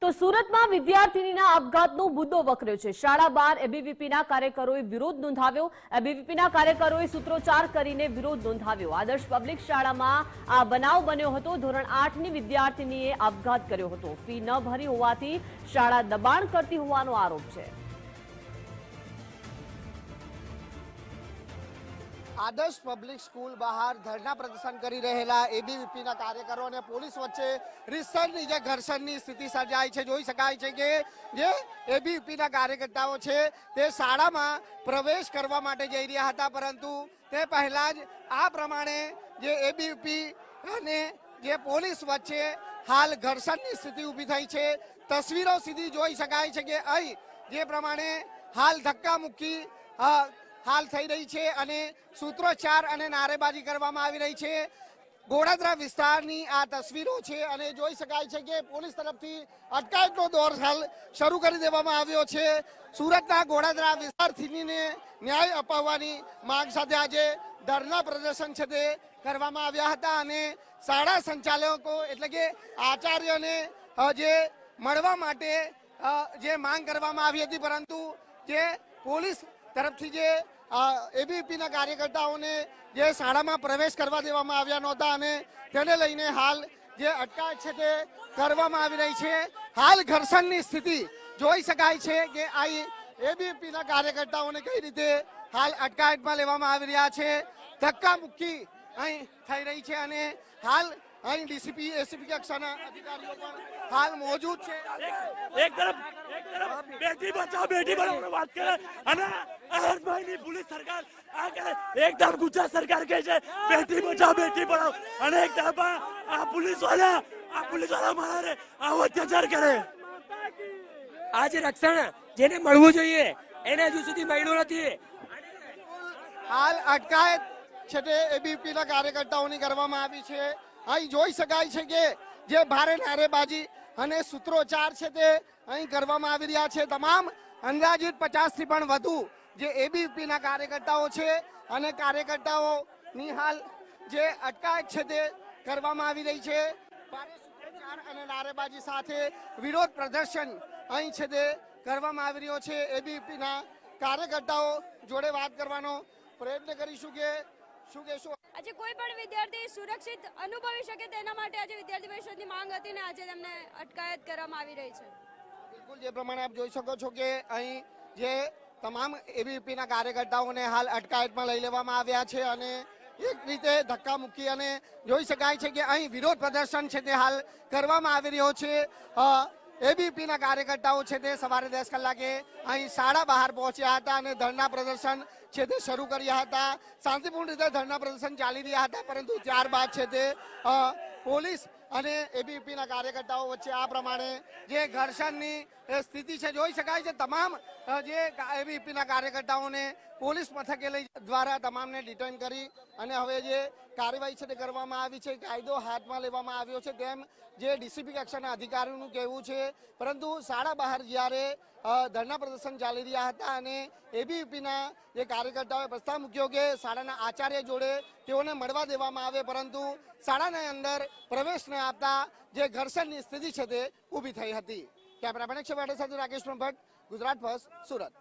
તો સુરતમાં વિદ્યાર્થીનીના આપઘાતનો મુદ્દો વકર્યો છે। શાળા બહાર એબીવીપીના કાર્યકરોએ વિરોધ નોંધાવ્યો। એબીવીપીના કાર્યકરોએ સૂત્રોચ્ચાર કરીને વિરોધ નોંધાવ્યો। આદર્શ પબ્લિક શાળામાં આ બનાવ બન્યો હતો। ધોરણ 8ની વિદ્યાર્થીનીએ આપઘાત કર્યો હતો। ફી ન ભરી હોવાથી શાળા દબાણ કરતી હોવાનો આરોપ છે। आदर्श पब्लिक स्कूल बहार धरना प्रदर्शन करी रहेला एबीवीपीना कार्यकरो અને પોલીસ વચ્ચે રીતસરની જે ઘર્ષણની સ્થિતિ સર્જાઈ છે। જોઈ શકાય છે કે જે એબીવીપીના કાર્યકર્તાઓ છે તે શાળામાં પ્રવેશ કરવા માટે જઈ રહ્યા હતા, પરંતુ તે પહેલા જ આ પ્રમાણે જે એબીવીપી અને જે પોલીસ વચ્ચે હાલ ઘર્ષણની સ્થિતિ ઊભી થઈ છે। તસવીરો સીધી જોઈ શકાય છે કે અહીં જે પ્રમાણે હાલ ધક્કા મુક્કી हाल થઈ રહી છે અને સૂત્રોચ્ચાર અને નારેબાજી કરવામાં આવી રહી છે। ગોળાદરા વિસ્તારની આ તસવીરો છે અને જોઈ શકાય છે કે પોલીસ તરફથી અટકાયતનો દોર હાલ શરૂ કરી દેવામાં આવ્યો છે। સુરતના ગોળાદરા વિસ્તારથીને ન્યાય અપાવવાની માંગ સાથે આજે ધરના પ્રદર્શન છે તે કરવામાં આવ્યા હતા અને શાળા સંચાલકો એટલે કે આચાર્યને જે મળવા માટે જે માંગ કરવામાં આવી હતી, પરંતુ જે પોલીસ તરફથી જે એબીવીપીના કાર્યકર્તાઓને જે શાળામાં પ્રવેશ કરવા દેવામાં આવ્યા નહોતા અને તેને લઈને હાલ જે અટકાયત છે તે કરવામાં આવી રહી છે। હાલ ઘર્ષણની સ્થિતિ જોઈ શકાય છે કે અહીં એબીવીપીના કાર્યકર્તાઓને કઈ રીતે હાલ અટકાયતમાં લેવામાં આવી રહ્યા છે। ધક્કા મુક્કી અહીં થઈ રહી છે અને હાલ અહીં ડીસીપી એસીપી કક્ષાના અધિકારીઓ પણ હાલ મોજૂદ છે। એક તરફ બેટી બચાવો બેટી પઢાઓની વાત કરે અને હર્ષભાઈની પોલીસ સરકાર આ કરે, એક તરફ ગુજરાત સરકાર કહે છે બેટી બચાવો બેટી પઢાઓ અને એક તરફ આ પોલીસવાળા મારે આવો અત્યાચાર કરે। આ જે રક્ષણ જેને મળવું જોઈએ એને હજુ સુધી મળ્યું નથી। હાલ અટકાયત છે તે એબીવીપીના કાર્યકર્તાઓની કરવામાં આવી છે। અહીં જોઈ શકાય છે કે જે ભારે નારેબાજી અને સૂત્રોચ્ચાર છે તે અહીં કરવામાં આવી રહ્યા છે। તમામ અંદાજિત 50થી પણ વધુ જે એબીવીપીના કાર્યકર્તાઓ છે અને કાર્યકર્તાઓની હાલ જે અટકાયત છે તે કરવામાં આવી રહી છે। ભારે સૂત્રોચ્ચાર અને નારેબાજી સાથે વિરોધ પ્રદર્શન અહીં છે તે કરવામાં આવી રહ્યો છે। એબીવીપીના કાર્યકર્તાઓ જોડે વાત કરવાનો પ્રયત્ન કરીશું કે શું કહેશો? આજે કોઈ પણ વિદ્યાર્થી સુરક્ષિત અનુભવી શકે તેના માટે આજે વિદ્યાર્થી પરિષદની માંગ હતી ને આજે તેમને અટકાયત કરવામાં આવી રહી છે। બિલકુલ, જે પ્રમાણે આપ જોઈ શકો છો કે અહીં જે તમામ એબીવીપીના કાર્યકર્તાઓને હાલ અટકાયતમાં લઈ લેવામાં આવ્યા છે અને એક રીતે ધક્કા મૂકી અને જોઈ શકાય છે કે અહીં વિરોધ પ્રદર્શન છે તે હાલ કરવામાં આવી રહ્યો છે। એબીવીપીના કાર્યકર્તાઓ છે તે સવારે 10 કલાકે અહીં શાળા બહાર પહોંચ્યા હતા અને ધરના પ્રદર્શન છે તે શરૂ કર્યા હતા। શાંતિપૂર્ણ રીતે ધરના પ્રદર્શન ચાલી રહ્યા હતા, પરંતુ ત્યારબાદ છે તે પોલીસ અને એબીવીપીના કાર્યકર્તાઓ વચ્ચે આ પ્રમાણે જે ઘર્ષણની સ્થિતિ છે જોઈ શકાય છે। તમામ જે એબીવીપીના કાર્યકર્તાઓને પોલીસ મથકે લઈ દ્વારા તમામને ડિટેન કરી અને હવે જે કાર્યવાહી છે તે કરવામાં આવી છે। કાયદો હાથમાં લેવામાં આવ્યો છે તેમ જે ડીસીપી કક્ષાના અધિકારીઓનું કહેવું છે, પરંતુ શાળા બહાર જ્યારે ધરના પ્રદર્શન ચાલી રહ્યા હતા અને એબીવીપીના જે કાર્યકર્તાઓએ પ્રસ્તાવ મૂક્યો કે શાળાના આચાર્ય જોડે તેઓને મળવા દેવામાં આવે, પરંતુ શાળાના અંદર પ્રવેશ ન આપતા જે ઘર્ષણની સ્થિતિ છે તે ઊભી થઈ હતી। કેમેરામેન અક્ષય વાડે સાથે રાકેશ ભટ્ટ, ગુજરાત ફર્સ્ટ, સુરત।